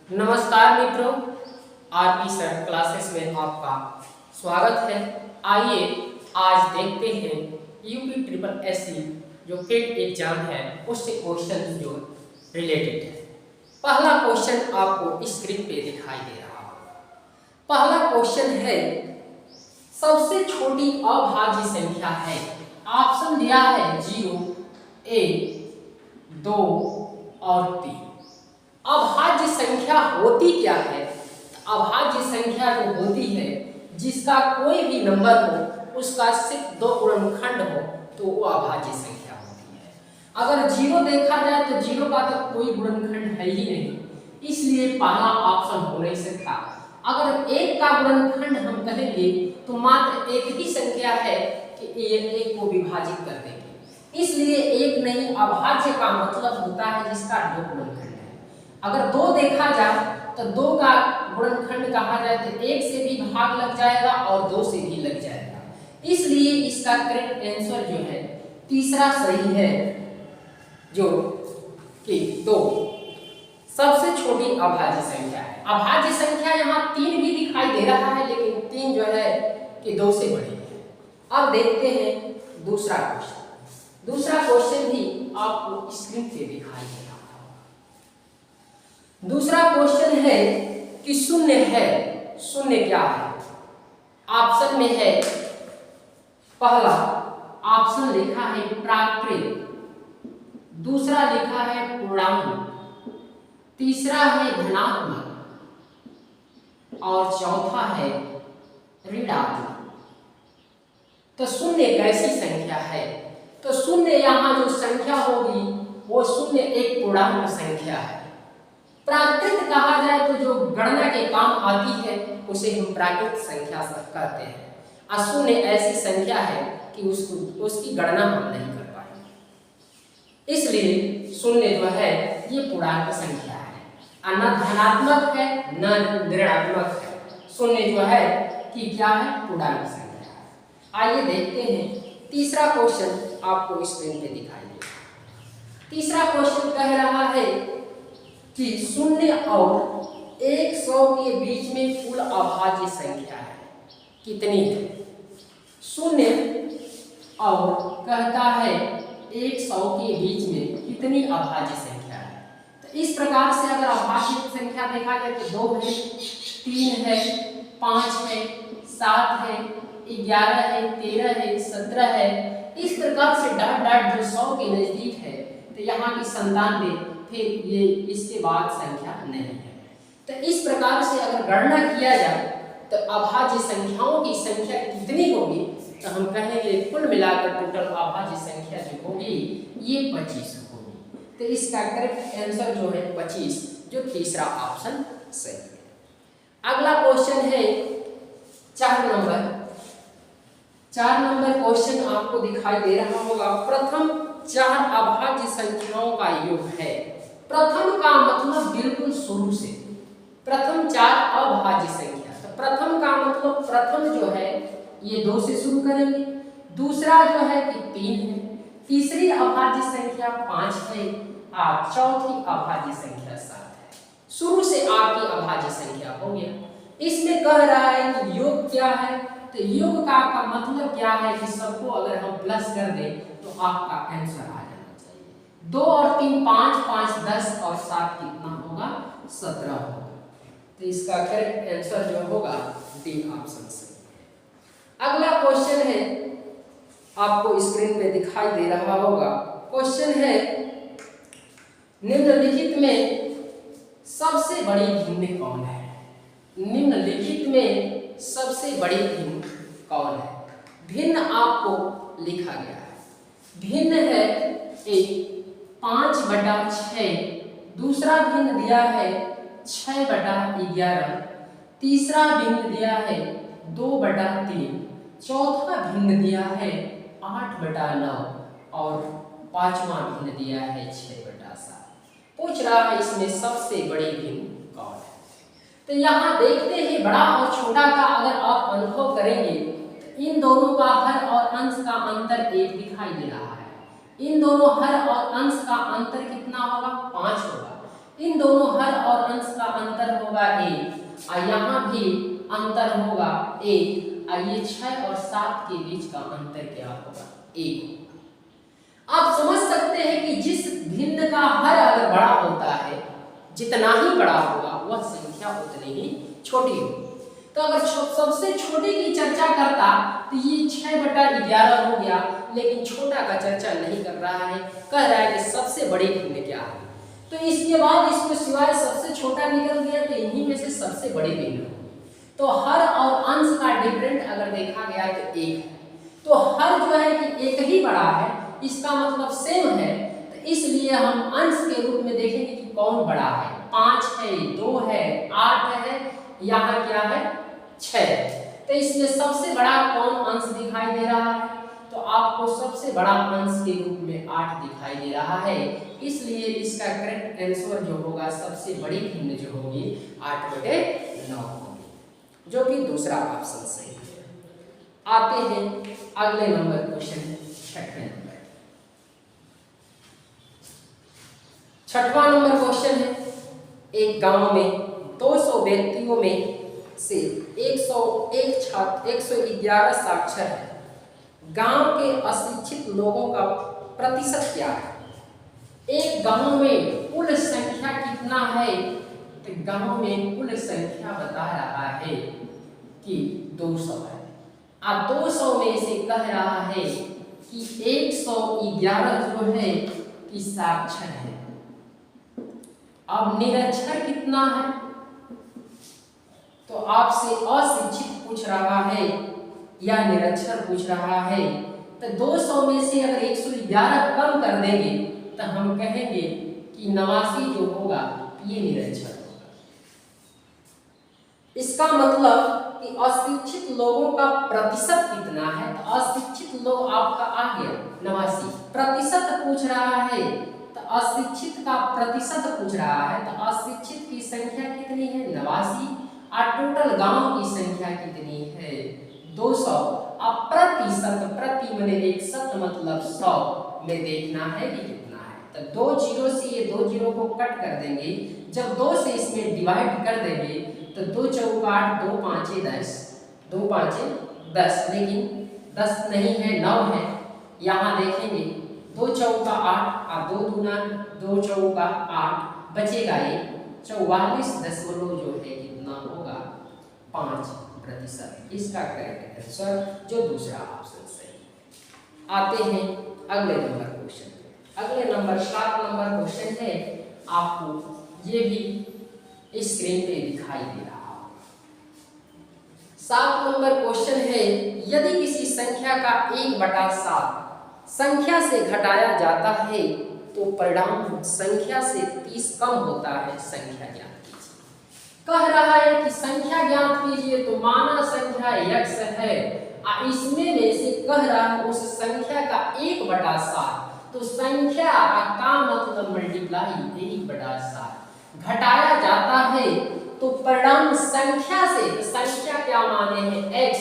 नमस्कार मित्रों, RP sir classes में आपका स्वागत है। आइए आज देखते हैं यूपी ट्रिपल एससी जो पेड एग्जाम है उससे क्वेश्चन जो रिलेटेड है। पहला क्वेश्चन आपको स्क्रीन पे दिखाई दे रहा होगा। पहला क्वेश्चन है सबसे छोटी अभाज्य संख्या है। ऑप्शन दिया है 0, 1, 2 और 3। अभाज्य संख्या होती क्या है? अभाज्य संख्या जो होती है जिसका कोई भी नंबर हो उसका सिर्फ 2 गुणनखंड हो तो वो अभाज्य संख्या होती है। अगर 0 देखा जाए तो 0 का तो कोई गुणनखंड है ही नहीं, इसलिए पहला ऑप्शन हो नहीं सकता। अगर 1 का गुणनखंड हम कहेंगे तो मात्र एक ही संख्या है कि ये 1 को विभाजित कर देंगे, इसलिए एक नहीं। अभाज्य का मतलब होता है जिसका 2 गुणनखंड। अगर 2 देखा जाए तो 2 का गुणनखंड कहा जाए तो 1 से भी भाग लग जाएगा और 2 से भी लग जाएगा, इसलिए इसका करेक्ट आंसर जो है तीसरा सही है, जो कि 2 सबसे छोटी अभाज्य संख्या है। अभाज्य संख्या यहाँ 3 भी दिखाई दे रहा है, लेकिन 3 जो है कि 2 से बड़ी है। अब देखते हैं दूसरा क्वेश्चन। दूसरा क्वेश्चन भी आपको स्क्रीन पे दिखाई दे रहा है। दूसरा क्वेश्चन है कि शून्य है। शून्य क्या है? ऑप्शन में है, पहला ऑप्शन लिखा है प्राकृत, दूसरा लिखा है पूर्णांक, तीसरा है धनात्मक और चौथा है ऋणात्मक। तो शून्य कैसी संख्या है? तो शून्य यहाँ जो संख्या होगी वो शून्य एक पूर्णांक संख्या है। प्राकृत कहा जाए तो जो गणना के काम आती है उसे हम प्राकृत संख्या कहते हैं। अशून्य ऐसी संख्या है कि उसकी गणना हम नहीं कर पाएंगे, इसलिए शून्य जो है ये पूर्णांक संख्या है, न धनात्मक है न ऋणात्मक है। शून्य जो है कि क्या है? पूर्णांक संख्या है। आइए देखते हैं तीसरा क्वेश्चन आपको स्क्रीन पे दिखाई देगा। तीसरा क्वेश्चन कह रहा है कि 0 और 100 के बीच में कुल अभाज्य संख्या है कितनी है? 0 और कहता है 100 के बीच में कितनी अभाज्य संख्या है। तो इस प्रकार से अगर अभाज्य संख्या देखा जाए तो 2 है, 3 है, 5 है, 7 है, 11 है, 13 है, 17 है। इस प्रकार से डॉट डॉट जो 100 के नजदीक है तो यहाँ की 97, फिर ये इसके बाद संख्या नहीं है। तो इस प्रकार से अगर गणना किया जाए तो अभाज्य संख्याओं की संख्या कितनी होगी, तो हम कहेंगे कुल मिलाकर टोटल अभाज्य संख्या जो होगी ये 25 होगी। तो इसका करेक्ट आंसर जो है 25, जो तीसरा ऑप्शन सही है। अगला क्वेश्चन है 4 नंबर। 4 नंबर क्वेश्चन आपको दिखाई दे रहा होगा। प्रथम 4 अभाज्य संख्याओं का योग है। प्रथम का मतलब बिल्कुल शुरू से, प्रथम 4 अभाज्य संख्या। तो प्रथम का मतलब प्रथम जो है ये 2 से शुरू करेंगे, दूसरा जो है कि 3 है, तीसरी अभाज्य संख्या 5 है और चौथी अभाज्य संख्या 7 है। शुरू से आपकी अभाज्य संख्या हो गया। इसमें कह रहा है कि योग क्या है, तो योग का मतलब क्या है कि सबको अगर हम प्लस कर दें तो आपका आंसर आ जाना चाहिए। 2 और 3 5, 5 10 और 7 कितना होगा? 17 होगा। तो इसका करेक्ट आंसर जो होगा डी ऑप्शन से। अगला क्वेश्चन है आपको स्क्रीन पे दिखाई दे रहा होगा। क्वेश्चन है निम्नलिखित में सबसे बड़ी भिन्न कौन है? निम्नलिखित में सबसे बड़ी भिन्न कौन है? भिन्न आपको लिखा गया है। भिन्न है एक 5/6, दूसरा भिन्न दिया है 6/11, तीसरा भिन्न दिया है 2/3, चौथा भिन्न दिया है 8/9 और पांचवा भिन्न दिया है 6/7। पूछ रहा है इसमें सबसे बड़ी भिन्न कौन है? तो यहाँ देखते हैं बड़ा और छोटा का अगर आप अनुभव करेंगे तो इन दोनों का हर और अंश का अंतर 1 दिखाई दे रहा है। इन दोनों हर और अंश का अंतर कितना होगा? 5 होगा। इन दोनों हर और अंश का अंतर होगा 1 और यहाँ भी अंतर होगा 1 और ये 6 और 7 के बीच का अंतर क्या होगा 1। आप समझ सकते हैं कि जिस भिन्न का हर अगर बड़ा होता है, जितना ही बड़ा होगा वह संख्या उतनी ही छोटी होगी। तो अगर सबसे छोटे की चर्चा करता तो ये 6/11 हो गया, लेकिन छोटा का चर्चा नहीं कर रहा है, कह रहा है कि सबसे बड़ी भिन्न क्या है। तो इसके बाद इसको सिवाय सबसे छोटा निकल गया तो इन्हीं में से सबसे बड़ी भिन्न हो। तो हर और अंश का डिफरेंट अगर देखा गया तो 1 है, तो हर जो है कि 1 ही बड़ा है, इसका मतलब सेम है। तो इसलिए हम अंश के रूप में देखेंगे कि कौन बड़ा है। 5 है, 2 है, 8 है, यहाँ क्या है 6। तो इसमें सबसे बड़ा कौन अंश दिखाई दे रहा है, तो आपको सबसे बड़ा अंश के रूप में 8 दिखाई दे रहा है। इसलिए इसका करेक्ट आंसर जो होगा सबसे बड़ी भिन्न जो होगी 8/9 होगी, जो कि दूसरा ऑप्शन सही है। आते हैं अगले नंबर क्वेश्चन, छठवें नंबर। छठवां नंबर क्वेश्चन है, एक गांव में 200 व्यक्तियों में से 111 साक्षर है। गांव के अशिक्षित लोगों का प्रतिशत क्या है? एक गांव में कुल संख्या कितना है, तो गांव में कुल संख्या बता रहा है कि 200 है। अब 200 में से कह रहा है कि 111 जो है कि साक्षर है। अब निरक्षर कितना है, तो आपसे अशिक्षित पूछ रहा है या निरक्षर पूछ रहा है। तो 200 में से अगर 111 कम कर देंगे तो हम कहेंगे कि 89 जो होगा ये निरक्षर होगा। इसका मतलब कि अशिक्षित लोगों का प्रतिशत कितना है, तो अशिक्षित लोग आपका आ गया 89। प्रतिशत पूछ रहा है तो अशिक्षित का प्रतिशत पूछ रहा है, तो अशिक्षित की संख्या कितनी है 89 और टोटल गांव की संख्या कितनी है 200। अब प्रतिशत, प्रति मैंने 100 मतलब 100 में देखना है कि कितना है। तो 2 जीरो से ये 2 जीरो को कट कर देंगे, जब 2 से इसमें डिवाइड कर देंगे तो 2 चौका 8, 2 पाँचे 10, 2 पाँचे 10, लेकिन 10 नहीं है 9 है। यहाँ देखेंगे 2 चौका 8 और 2 दूना 2 चौका 8, बचेगा ये 44 जो है कितना होगा 5%। इसका करेक्ट आंसर जो दूसरा ऑप्शन सही है। आते हैं अगले नंबर क्वेश्चन। अगले नंबर 7 नंबर क्वेश्चन है, आपको ये भी स्क्रीन पे दिखाई दे रहा होगा। 7 नंबर क्वेश्चन है, यदि किसी संख्या का 1/7 संख्या से घटाया जाता है तो परिणाम संख्या से 30 कम होता है, संख्या ज्ञात कीजिए। कह रहा है कि संख्या ज्ञात कीजिए, तो माना संख्या x है और इसमें में से कह रहा है उस संख्या का 1/7, तो संख्या का मतलब मल्टीप्लाई 1/7 घटाया जाता है तो परिणाम संख्या से, संख्या क्या माने हैं x,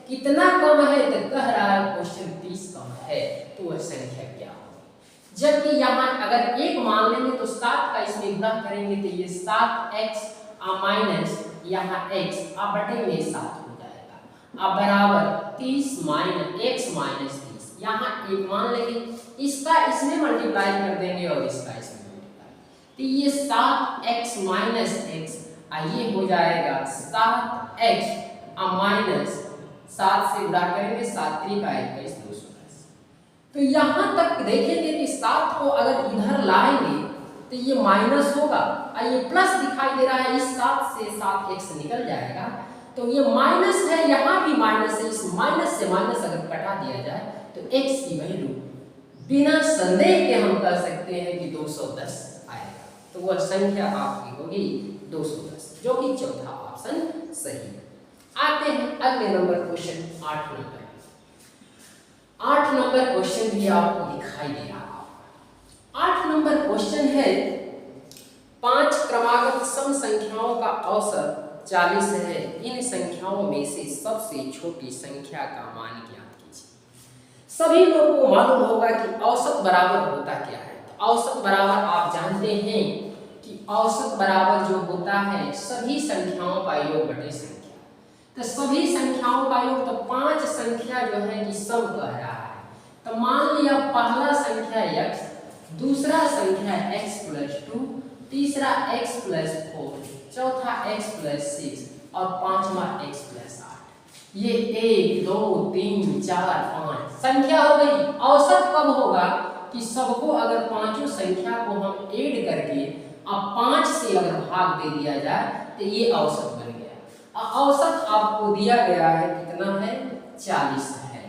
कितना कम है, तो कह रहा है क्वेश्चन 30 कम है, तो वह संख्या क्या होगी। जबकि यहाँ अगर 1 मान लेंगे तो 7 का इसमें गुणा करेंगे तो ये 7x माइनस यहाँ x बटे में 7 हो जाएगा। अब बराबर 30 माइनस x माइनस 30, यहाँ 1 मान लेंगे, इसका इसमें मल्टीप्लाई कर देंगे और इसका इसमें मल्टीप्लाई, तो ये 7x माइनस x ये हो जाएगा 7x माइनस 7 से गुणा करेंगे 7 3 का 21 210। तो यहाँ तक देखेंगे कि 7 को अगर इधर लाएंगे तो ये माइनस होगा और ये प्लस दिखाई दे रहा है, इस 7 से 7x निकल जाएगा, तो ये माइनस है, यहाँ भी माइनस है, इस माइनस से माइनस अगर कटा दिया जाए तो x की वैल्यू बिना संदेह के हम कह सकते हैं कि 210 आएगा, तो वह संख्या आपकी होगी 210, जो कि चौथा ऑप्शन सही है। आते हैं अगले number question 8 number. 8 number question भी आपको दिखाई दे रहा होगा। 8 नंबर क्वेश्चन है, 5 क्रमागत सम संख्याओं का औसत 40 है, इन संख्याओं में से सबसे छोटी संख्या का मान ज्ञात कीजिए। सभी लोगों को मालूम होगा कि औसत बराबर होता क्या है। तो औसत बराबर आप जानते हैं कि औसत बराबर जो होता है सभी संख्याओं का योग बटे संख्या। तो सभी संख्याओं का योग, तो 5 संख्या जो है कि सम कह रहा है। तो मान लिया पहला संख्या x, दूसरा संख्या x + 2, तीसरा x + 4, चौथा x + 6 और पांचवा x + 8। ये 1 2 3 4 5 संख्या हो गई। औसत कब होगा कि सबको अगर पांचों संख्या को हम ऐड करके अब 5 से अगर भाग दे दिया जाए तो ये औसत बन गया। औसत आपको दिया गया है कितना है, 40 है।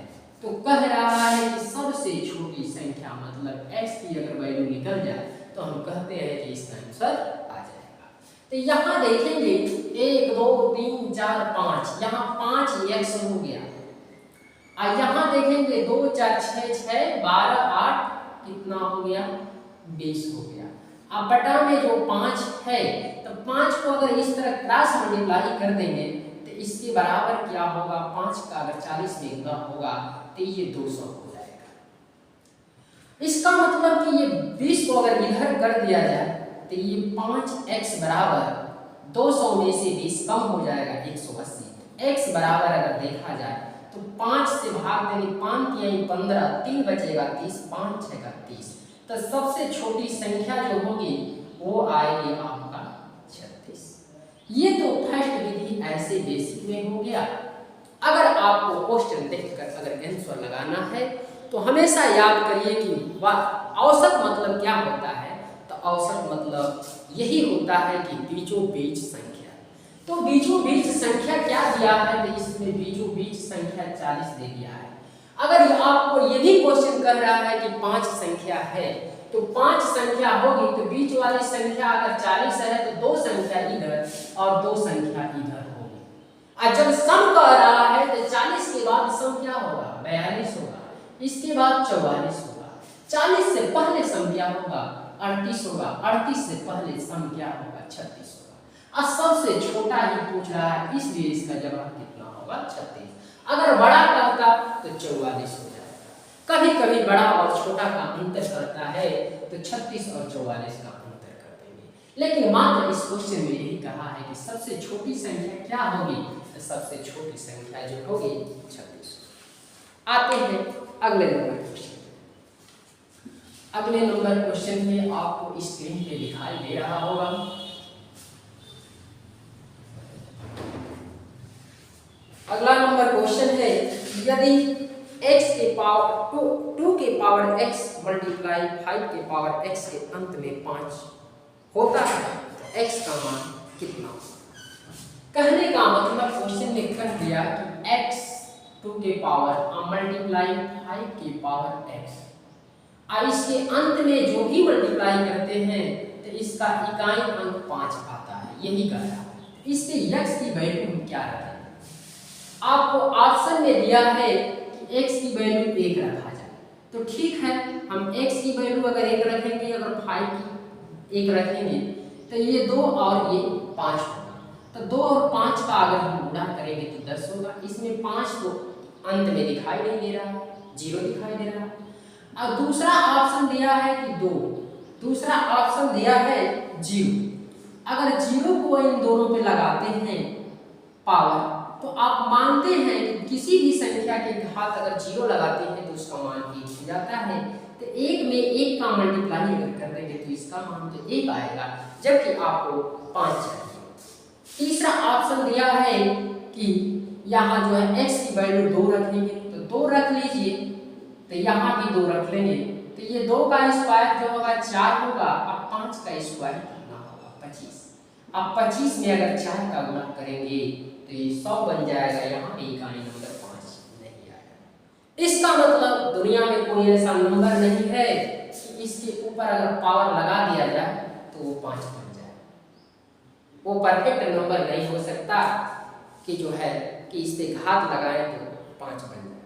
तो कह रहा है कि सबसे छोटी संख्या मतलब x की अगर वैल्यू निकल जाए तो हम कहते हैं कि इसका आंसर आ जाएगा। तो यहाँ देखेंगे 1 2 3 4 5, यहाँ 5x हो गया। और यहाँ देखेंगे 2 4 6 6 12 8 कितना हो गया, 20 हो गया। अब बटा में जो 5 है, तो 5 को अगर इस तरह क्रॉस मल्टीप्लाई कर देंगे तो इसके बराबर क्या होगा, 5 का अगर 40 में गुना होगा तो ये 200 हो जाएगा। इसका मतलब कि ये 20 को अगर इधर कर दिया जाए तो ये 5x बराबर 200 में से 20 कम हो जाएगा 180। x बराबर अगर देखा जाए तो 5 से भाग देंगे, 5 तिहाई 15, 3 बचेगा 30, 5 6 30। तो सबसे छोटी संख्या जो होगी वो आएगी आपका 36। ये तो फर्स्ट विधि ऐसे बेसिक में हो गया। अगर आपको क्वेश्चन देखकर अगर आंसर लगाना है तो हमेशा याद करिए कि औसत मतलब क्या होता है। तो औसत मतलब यही होता है कि बीचों बीच संख्या। तो बीचों बीच संख्या क्या दिया है, तो इसमें बीचों बीच संख्या 40 दे दिया है। अगर आपको ये भी क्वेश्चन कह रहा है कि 5 संख्या है तो 5 संख्या होगी तो बीच वाली संख्या अगर 40 है तो 2 संख्या इधर और 2 संख्या इधर होगी। और जब सम कह रहा है तो 40 के बाद सम क्या होगा, 42 होगा, इसके बाद 44 होगा, 40 से पहले सम क्या होगा, 38 होगा, 38 से पहले सम क्या होगा, 36 होगा। और सबसे छोटा ही पूछ रहा है इसलिए इसका जवाब कितना होगा, 36। अगर बड़ा कहता तो 44 हो जाएगा। कभी कभी बड़ा और छोटा का अंतर करता है तो 36 और 44 का अंतर कर देंगे, लेकिन मात्र इस क्वेश्चन में यही कहा है कि सबसे छोटी संख्या क्या होगी, तो सबसे छोटी संख्या जो होगी 36। आते हैं अगले नंबर क्वेश्चन। अगले नंबर क्वेश्चन में आपको स्क्रीन पे दिखाई दे रहा होगा। अगला नंबर क्वेश्चन है, यदि x के पावर 2 के पावर x मल्टीप्लाई 5 के पावर x के अंत में 5 होता है तो x का मान कितना होगा। कहने का मतलब क्वेश्चन में कह दिया कि x 2 के पावर मल्टीप्लाई 5 के पावर x, और इसके अंत में जो भी मल्टीप्लाई करते हैं तो इसका इकाई अंक 5 आता है, यही कह रहा है। इससे x की वैल्यू हम क्या रखें। आपको ऑप्शन में दिया है कि x की वैल्यू 1 रखा जाए, तो ठीक है, हम x की वैल्यू अगर 1 रखेंगे, अगर 5 की 1 रखेंगे तो ये 2 और ये 5 होगा। तो 2 और 5 का अगर हम गुणा करेंगे तो 10 होगा। इसमें 5 तो अंत में दिखाई नहीं दे रहा, 0 दिखाई दे रहा। और दूसरा ऑप्शन दिया है कि 2, दूसरा ऑप्शन दिया है 0। अगर 0 को इन दोनों पे लगाते हैं पावर, तो आप मानते हैं कि किसी भी संख्या के घात अगर 0 लगाते हैं तो उसका मान 1 हो जाता है। तो 1 में 1 का मल्टीप्लाई अगर कर देंगे तो इसका मान तो 1 आएगा, जबकि आपको 5 चाहिए। तीसरा ऑप्शन दिया है कि यहाँ जो है x की वैल्यू 2 रखेंगे, तो 2 रख लीजिए, तो यहाँ भी 2 रख लेंगे, तो ये 2 का स्क्वायर जो होगा 4 होगा। अब 5 का स्क्वायर कितना होगा, 25। अब 25 में अगर 4 का गुणा करेंगे तो ये 100 बन जाएगा, यहाँ पे इकाई नंबर 5 नहीं आएगा। इसका मतलब दुनिया में कोई ऐसा नंबर नहीं है कि इसके ऊपर अगर पावर लगा दिया जाए तो वो 5 बन जाए। वो परफेक्ट नंबर नहीं हो सकता कि जो है कि इससे घात लगाएं तो 5 बन जाए।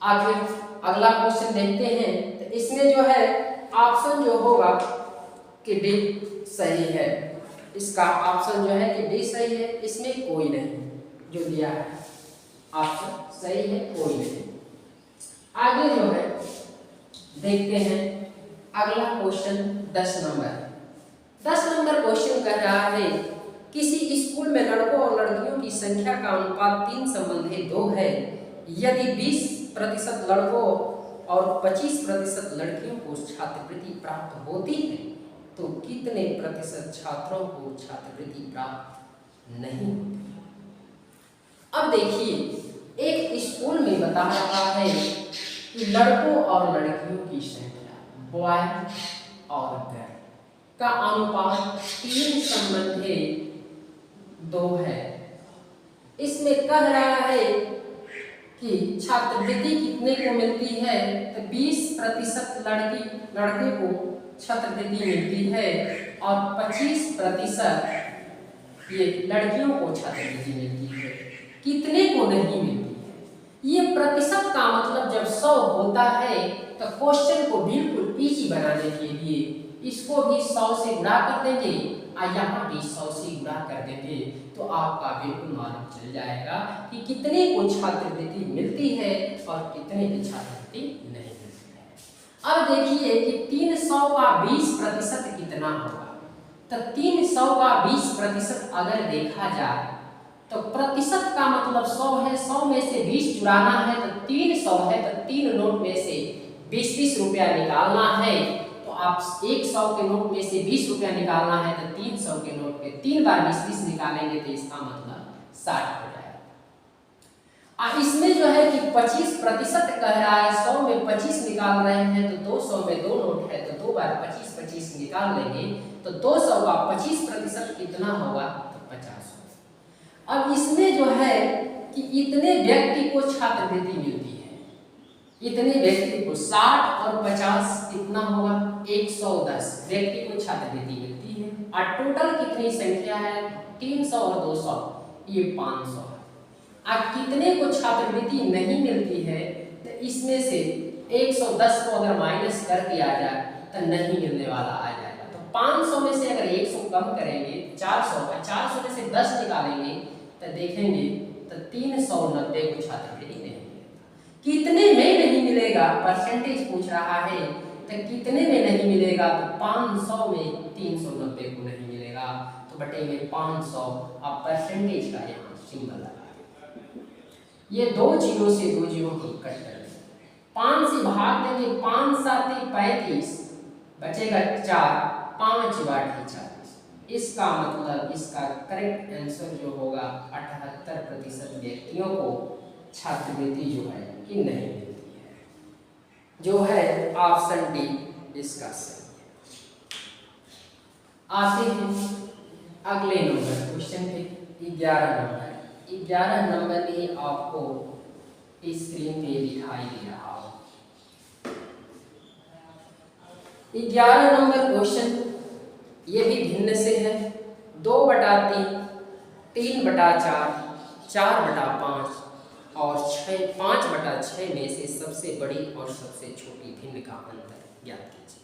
आखिर अगला क्वेश्चन देखते हैं, तो इसमें जो है ऑप्शन जो होगा कि डी सही है। इसका ऑप्शन जो है कि डी सही है, इसमें कोई नहीं जो दिया है ऑप्शन सही है, कोई नहीं। आगे जो है देखते हैं अगला क्वेश्चन 10 नंबर। 10 नंबर क्वेश्चन कह रहा है किसी स्कूल में लड़कों और लड़कियों की संख्या का अनुपात 3 संबंधी 2 है। यदि 20% लड़कों और 25% लड़कियों को छात्रवृत्ति प्राप्त होती है तो कितने प्रतिशत छात्रों को छात्रवृत्ति प्राप्त नहीं होती है। अब देखिए एक स्कूल में बता रहा है कि लड़कों और लड़कियों की संख्या बॉय और गर्ल का अनुपात 3 संबंधी 2 है। इसमें कह रहा है कि छात्रवृत्ति कितने को मिलती है तो 20% लड़के को छात्रवृत्ति मिलती है और 25% ये लड़कियों को छात्रवृत्ति मिलती है। कितने को नहीं मिलती है। ये प्रतिशत का मतलब जब 100 होता है तो क्वेश्चन को बिल्कुल इजी बनाने के लिए इसको भी 100 से गुणा कर देंगे और यहाँ भी 100 से गुणा कर देंगे तो आपका बिल्कुल मालूम चल जाएगा कि कितने को छात्रवृत्ति मिलती है और कितने की छात्रवृत्ति नहीं मिलती है। अब देखिए कि 300 का 20% कितना होगा। तो 300 का 20% अगर देखा जाए तो प्रतिशत का मतलब 100 है, 100 में से 20 चुराना है तो 300 है तो 3 नोट में से 20-20 रुपया निकालना है। तो आप 100 के नोट में से 20 रुपया निकालना है तो 300 के नोट पे 3 बार 20-20 निकालेंगे तो इसका मतलब 60 हो जाएगा। और इसमें जो है कि 25% कह रहा है, 100 में 25 निकाल रहे हैं तो 200 में 2 नोट है तो 2 बार 25-25 निकाल लेंगे तो 200 का 25% कितना होगा तो 50। अब इसमें जो है कि इतने व्यक्ति को छात्रवृत्ति मिलती है, इतने व्यक्ति को 60 और 50 कितना होगा 110 व्यक्ति को छात्रवृत्ति मिलती है। और टोटल कितनी संख्या है 300 और 200 ये 500 है। अब कितने को छात्रवृत्ति नहीं मिलती है तो इसमें से 110 को अगर माइनस कर दिया जाए तो नहीं मिलने वाला आ जाएगा। तो 500 में से अगर 100 कम करेंगे 400 है, 400 में से 10 निकालेंगे तो देखेंगे तो 390 को छात्रवृत्ति नहीं मिलेगा। कितने में नहीं मिलेगा परसेंटेज पूछ रहा है तो कितने में नहीं मिलेगा तो 500 में 390 को नहीं मिलेगा तो बटेंगे 500। अब परसेंटेज का यहाँ सिंबल लगा ये 2 जीरो से 2 जीरो को कट कर देंगे, 5 से भाग देंगे 5 7 35 बचेगा 4 5 बाटी 40। इसका मतलब इसका करेक्ट आंसर जो होगा 78% व्यक्तियों को छात्रवृत्ति जो है कि नहीं मिलती है, जो है ऑप्शन डी इसका सही है। आते हैं अगले नंबर क्वेश्चन पे 11 नंबर भी आपको स्क्रीन पे दिखाई दे रहा हो। 11 नंबर क्वेश्चन ये भी भिन्न से है। 2/3, 3/4, 4/5 और 5/6 में से सबसे बड़ी और सबसे छोटी भिन्न का अंतर ज्ञात कीजिए।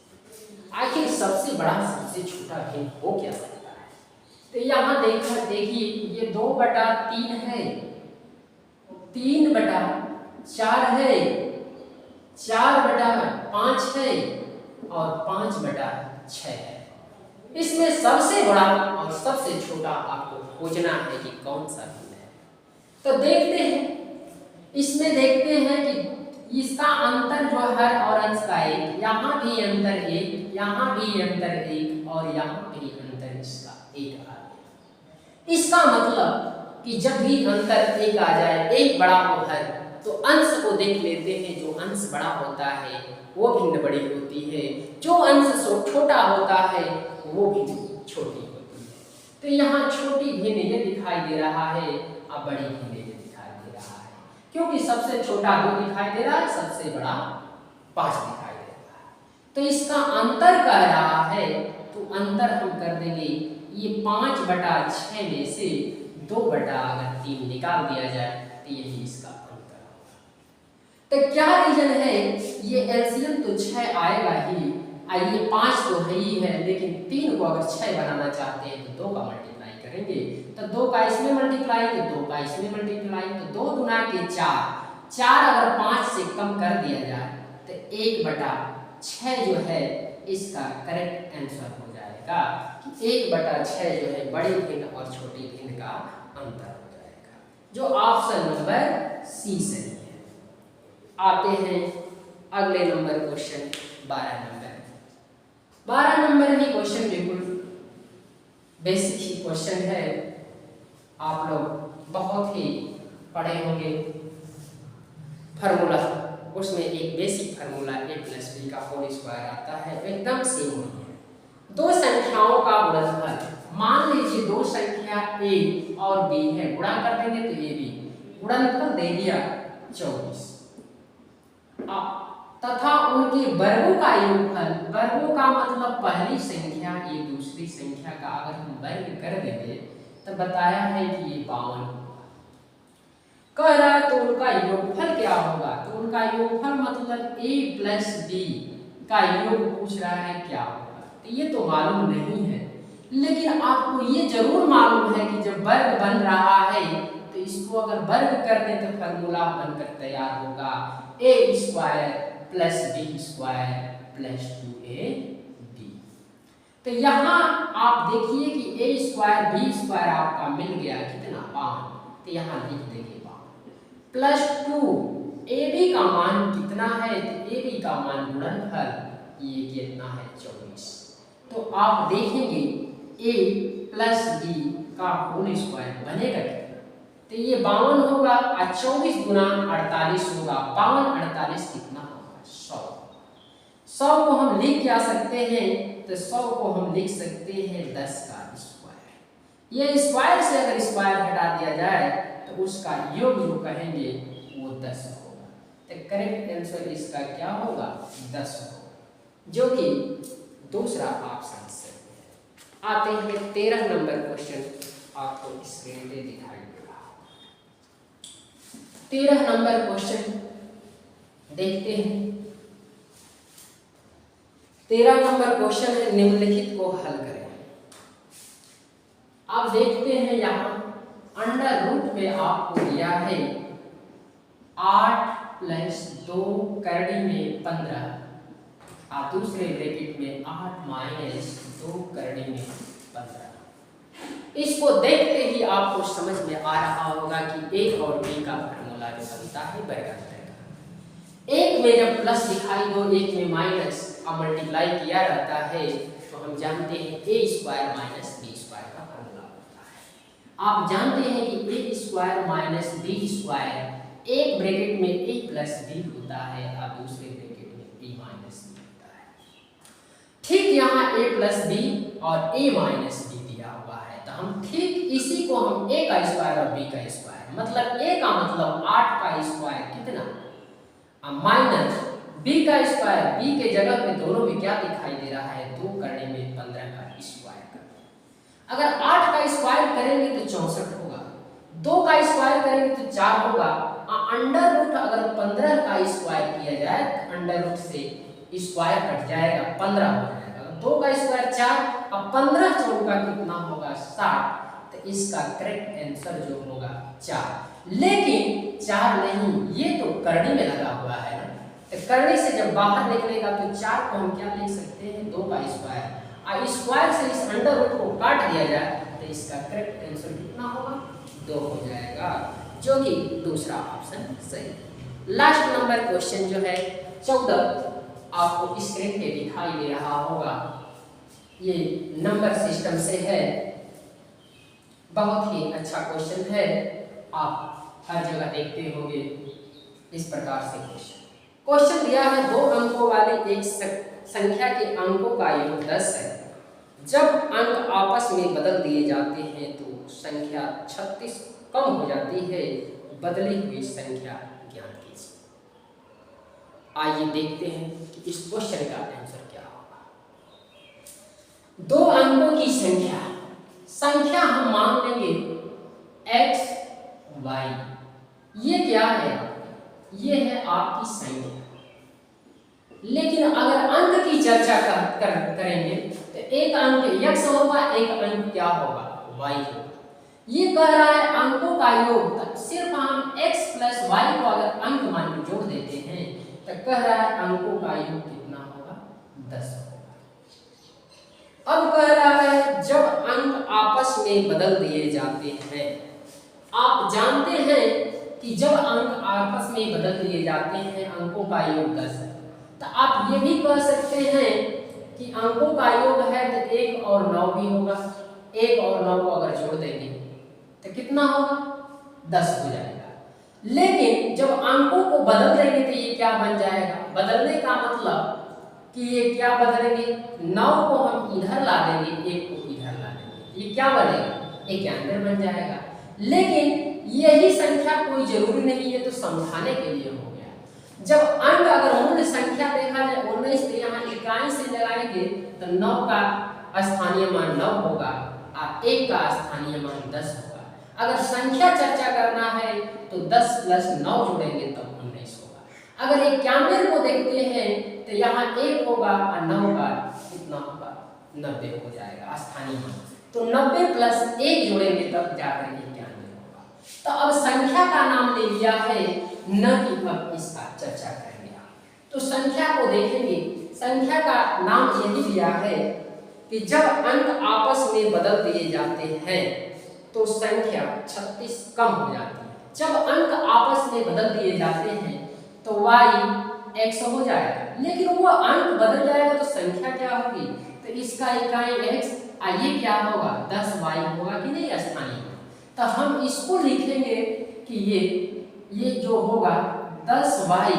आखिर सबसे बड़ा सबसे छोटा भिन्न हो क्या सकता है। तो यहाँ देखिए ये 2/3 है, 3/4 है, 4/5 है और 5/6 है। इसमें सबसे बड़ा और सबसे छोटा आपको खोजना है कि कौन सा भिन्न है। तो देखते हैं, इसमें देखते हैं कि इसका अंतर जो है और अंश का 1, यहाँ भी अंतर 1, यहाँ भी अंतर 1 और यहाँ भी अंतर इसका 1 आ गया। इसका मतलब कि जब भी अंतर 1 आ जाए, 1 बड़ा हो है तो अंश को देख लेते हैं। जो अंश बड़ा होता है वो भिन्न बड़ी होती है, जो अंश छोटा होता है वो भी छोटी होती है। तो यहाँ छोटी भिन्न ये दिखाई दे रहा है और बड़ी भिन्न ये दिखाई दे रहा है, क्योंकि सबसे छोटा 2 दिखाई दे रहा है, सबसे बड़ा 5 दिखाई दे रहा है। तो इसका अंतर कह रहा है तो अंतर हम कर देंगे ये 5/6 में से 2/3 निकाल दिया जाए तो यही इसका अंतर होगा। तो क्या रीजन है, ये एलसीएम तो 6 आएगा ही, ये 5 तो है ही है, लेकिन 3 को अगर 6 बनाना चाहते हैं तो 2 का मल्टीप्लाई करेंगे तो 2 का इसमें मल्टीप्लाई तो 2 का इसमें मल्टीप्लाई तो 2 गुना के 4 अगर 5 से कम कर दिया जाए तो 1/6 जो है इसका करेक्ट आंसर हो जाएगा कि 1/6 जो है बड़ी भिन्न और छोटी भिन्न का अंतर हो जाएगा, जो ऑप्शन नंबर सी सही है। आते हैं अगले नंबर क्वेश्चन 12 नंबर ही क्वेश्चन बिल्कुल बेसिक ही क्वेश्चन है, आप लोग बहुत ही पढ़े होंगे। फार्मूला उसमें एक बेसिक फार्मूला a+b का होल स्क्वायर आता है, एकदम सेम नहीं है। दो संख्याओं का गुणनफल, मान लीजिए दो संख्या a और b है, गुणा कर देंगे तो ab, गुणनफल दे दिया 24 तथा उनके वर्गों का योगफल, वर्गों का मतलब पहली संख्या ये दूसरी संख्या का अगर हम वर्ग कर देंगे तो बताया है कि ये 52 कह रहा है। तो उनका योगफल क्या होगा, तो उनका योगफल मतलब a+b का योग पूछ रहा है क्या होगा, तो ये तो मालूम नहीं है, लेकिन आपको ये जरूर मालूम है कि जब वर्ग बन रहा है तो इसको अगर वर्ग कर दें तो फार्मूला बनकर तैयार होगा a² + b² + 2ab। तो यहाँ आप देखिए कि a² b² आपका मिल गया कितना 52, तो यहाँ लिख देंगे 52 + 2 ab का मान कितना है, तो ab का मान गुणनफल ये कितना है 24। तो आप देखेंगे a + b का होल स्क्वायर बनेगा कितना, तो ये 52 होगा और 24 × 48 होगा, 52 48 कितना होगा 100। 100 को हम लिख क्या सकते हैं, तो 100 को हम लिख सकते हैं 10 का स्क्वायर। ये स्क्वायर से अगर स्क्वायर हटा दिया जाए तो उसका योग जो कहेंगे वो 10 होगा, तो करेक्ट आंसर इसका क्या होगा 10 होगा, जो कि दूसरा ऑप्शन सही है। आते हैं 13 नंबर क्वेश्चन, आपको स्क्रीन पे दिखाई दे रहा होगा। 13 नंबर क्वेश्चन देखते हैं। 13 नंबर क्वेश्चन है, निम्नलिखित को हल करें। आप देखते हैं यहाँ अंडर रूट में आपको दिया है 8 + 2 करड़ी में 15 और दूसरे ब्रैकेट में 8 - 2 करड़ी में 15। इसको देखते ही आपको समझ में आ रहा होगा कि a और b का फार्मूला जो बनता है वर्गांतर का। एक में जब प्लस दिखाई दो, एक में माइनस और मल्टीप्लाई किया रहता है तो हम जानते हैं a² - b² का फार्मूला होता है। आप जानते हैं कि a² - b² एक ब्रैकेट में a + b होता है और दूसरे ब्रैकेट में a - b होता है। ठीक यहाँ a + b और a - b दिया हुआ है, तो हम ठीक इसी को हम a² और b² मतलब a का मतलब 8 का स्क्वायर कितना माइनस b² b के जगह पे दोनों में क्या दिखाई दे रहा है 2 करने में 15 का स्क्वायर कर। अगर 8 का स्क्वायर करेंगे तो 64 होगा, 2 का स्क्वायर करेंगे तो 4 होगा, अंडर रूट अगर 15 का स्क्वायर किया जाए तो अंडर रूट से स्क्वायर कट जाएगा 15 हो जाएगा, 2 का स्क्वायर 4 और 15 चौका कितना होगा 60। तो इसका करेक्ट आंसर जो होगा 4। लेकिन 4 नहीं, ये तो करनी में लगा हुआ है ना, तो करनी से जब बाहर निकलेगा तो 4 को हम क्या लिख सकते हैं 2 का स्क्वायर और स्क्वायर से इस अंडर रूट को काट दिया जाए तो इसका करेक्ट आंसर कितना होगा 2 हो जाएगा, जो कि दूसरा ऑप्शन सही। लास्ट नंबर क्वेश्चन जो है 14 आपको स्क्रीन पे दिखाई दे रहा होगा, ये नंबर सिस्टम से है, बहुत ही अच्छा क्वेश्चन है, आप हर जगह देखते होंगे इस प्रकार से क्वेश्चन दिया है। 2 अंकों वाली एक संख्या के अंकों का योग 10 है, जब अंक आपस में बदल दिए जाते हैं तो संख्या 36 कम हो जाती है, बदली हुई संख्या ज्ञात कीजिए। आइए देखते हैं कि इस क्वेश्चन का आंसर क्या होगा। 2 अंकों की संख्या हम मान लेंगे x y, ये क्या है ये है आपकी संख्या, लेकिन अगर अंक की चर्चा करेंगे तो एक अंक x होगा, एक अंक क्या होगा y होगा। ये कह रहा है अंकों का योग, सिर्फ हम x + y को अगर अंक मान के जोड़ देते हैं तो कह रहा है अंकों का योग कितना होगा 10 होगा। अब कह रहा है जब अंक आपस में बदल दिए जाते हैं। आप जानते हैं कि जब अंक आपस में बदल दिए जाते हैं अंकों का योग 10 है, तो आप ये भी कह सकते हैं कि अंकों का योग है तो 1 और 9 भी होगा। 1 और 9 को अगर जोड़ देंगे तो कितना होगा? 10 हो जाएगा। लेकिन जब अंकों को बदल देंगे तो ये क्या बन जाएगा? बदलने का मतलब कि ये क्या बदलेंगे? 9 को हम इधर ला देंगे, 1 को इधर ला देंगे, ये क्या बनेगा? 91 बन जाएगा। लेकिन यही संख्या कोई जरूरी नहीं है, तो समझाने के लिए हो गया। जब अंक अगर मूल संख्या देखा जाए 19 तो यहाँ इकाई से लगाएंगे तो 9 का स्थानीय मान 9 होगा और 1 का स्थानीय मान 10 होगा। अगर संख्या चर्चा करना है तो 10 + 9 जोड़ेंगे तो 19 होगा। अगर 91 को देखते हैं तो यहाँ 1 होगा और 9 का कितना होगा? 90 हो जाएगा स्थानीय मान। तो 90 + 1 जोड़ेंगे तब जाकर 91 होगा। तो अब संख्या का नाम ले लिया है, न कि अब इसका चर्चा करेंगे। तो संख्या को देखेंगे, संख्या का नाम यही लिया है कि जब अंक आपस में बदल दिए जाते हैं तो संख्या 36 कम हो जाती है। जब अंक आपस में बदल दिए जाते हैं तो y x हो जाएगा, लेकिन वो अंक बदल जाएगा तो संख्या क्या होगी? तो इसका इकाई x ये क्या होगा? 10y होगा कि नहीं स्थानीय। तो हम इसको लिखेंगे कि ये जो होगा 10y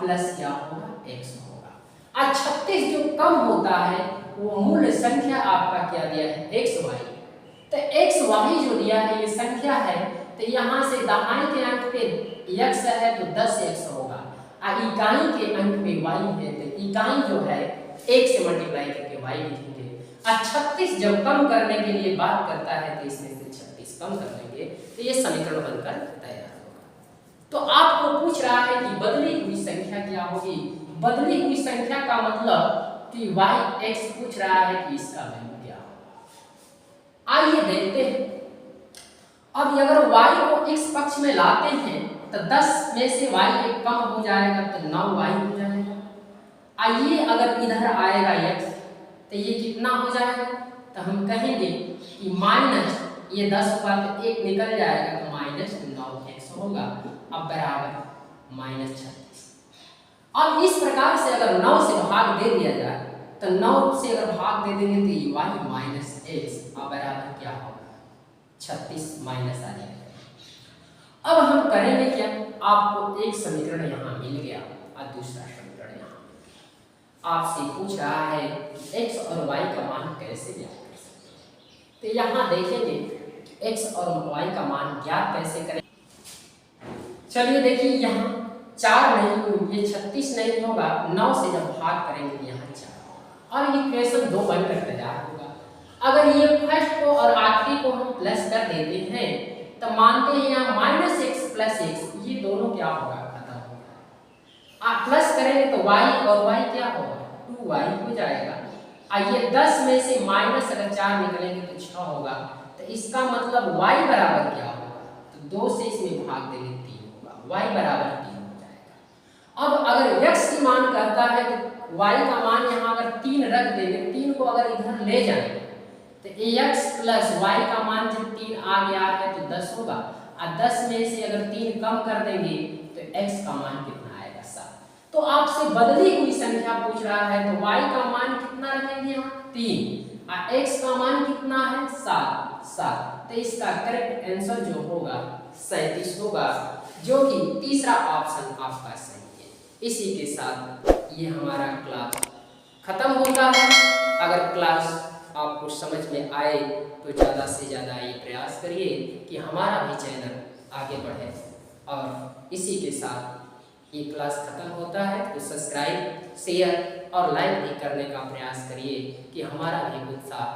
प्लस क्या होगा? x होगा। और 36 जो कम होता है वो मूल संख्या आपका क्या दिया है? xy। तो xy जो दिया है ये संख्या है, तो यहाँ से दाहिने के अंक पे x है तो 10x होगा और इकाई के अंक पे y है तो इकाई जो है 1 से मल्टीप्लाई करके y लिखेंगे। और 36 जब कम करने के लिए बात करता है तो इसमें से 36 कम कर देंगे तो ये समीकरण बनकर तैयार होगा। तो आपको पूछ रहा है कि बदली हुई संख्या क्या होगी? बदली हुई संख्या का मतलब कि y x पूछ रहा है कि इसका वैल्यू क्या होगा। आइए देखते हैं। अब अगर y को x पक्ष में लाते हैं तो 10 में से y एक कम हो जाएगा तो 9y हो जाएगा। आइए अगर इधर आएगा x तो ये कितना हो जाएगा? तो हम कहेंगे कि माइनस ये 10 होगा तो 1 निकल जाएगा तो -9x होगा। अब बराबर -36। अब इस प्रकार से अगर 9 से भाग दे दिया जाए तो 9 से अगर भाग दे देंगे तो y -x अब बराबर क्या होगा? 36 माइनस आ जाएगा। अब हम करेंगे क्या? आपको एक समीकरण यहाँ मिल गया और दूसरा समीकरण यहाँ मिल गया। आपसे पूछ रहा है कि x और y का मान कैसे ज्ञात कर सकते हैं। तो यहाँ देखेंगे x और y का मान ज्ञात कैसे करें। चलिए देखिए, यहाँ 4 नहीं, ये 36 नहीं होगा। 9 से जब भाग करेंगे तो यहाँ 4 होगा और इक्वेशन 2 बनकर तैयार होगा। अगर ये फर्स्ट को और आखिरी को हम प्लस कर देते हैं तो मानते हैं यहाँ -x + x ये दोनों क्या होगा? खत्म होगा। आप प्लस करेंगे तो y और y क्या होगा? 2y हो जाएगा। ये 10 में से माइनस अगर 4 निकलेंगे तो 6 होगा। तो इसका मतलब y बराबर क्या होगा? तो 2 से इसमें भाग देंगे 3 होगा। y बराबर 3 हो जाएगा। अब अगर x की मान कहता है तो y का मान यहाँ अगर 3 रख देंगे, 3 को अगर इधर ले जाएंगे तो x + y का मान जब 3 आ गया है तो 10 होगा और 10 में से अगर 3 कम कर देंगे तो x का मान कितना आएगा? 7। तो आपसे बदली हुई संख्या पूछ रहा है तो y का मान कितना रखेंगे? यहाँ 3 और x का मान कितना है? 7। तो इसका करेक्ट आंसर जो होगा 37 होगा, जो कि तीसरा ऑप्शन आपका सही है। इसी के साथ ये हमारा क्लास खत्म होता है। अगर क्लास आपको समझ में आए तो ज़्यादा से ज़्यादा ये प्रयास करिए कि हमारा भी चैनल आगे बढ़े। और इसी के साथ ये क्लास खत्म होता है तो सब्सक्राइब, शेयर और लाइक भी करने का प्रयास करिए कि हमारा भी उत्साह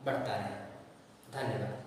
बढ़ता रहे। धन्यवाद।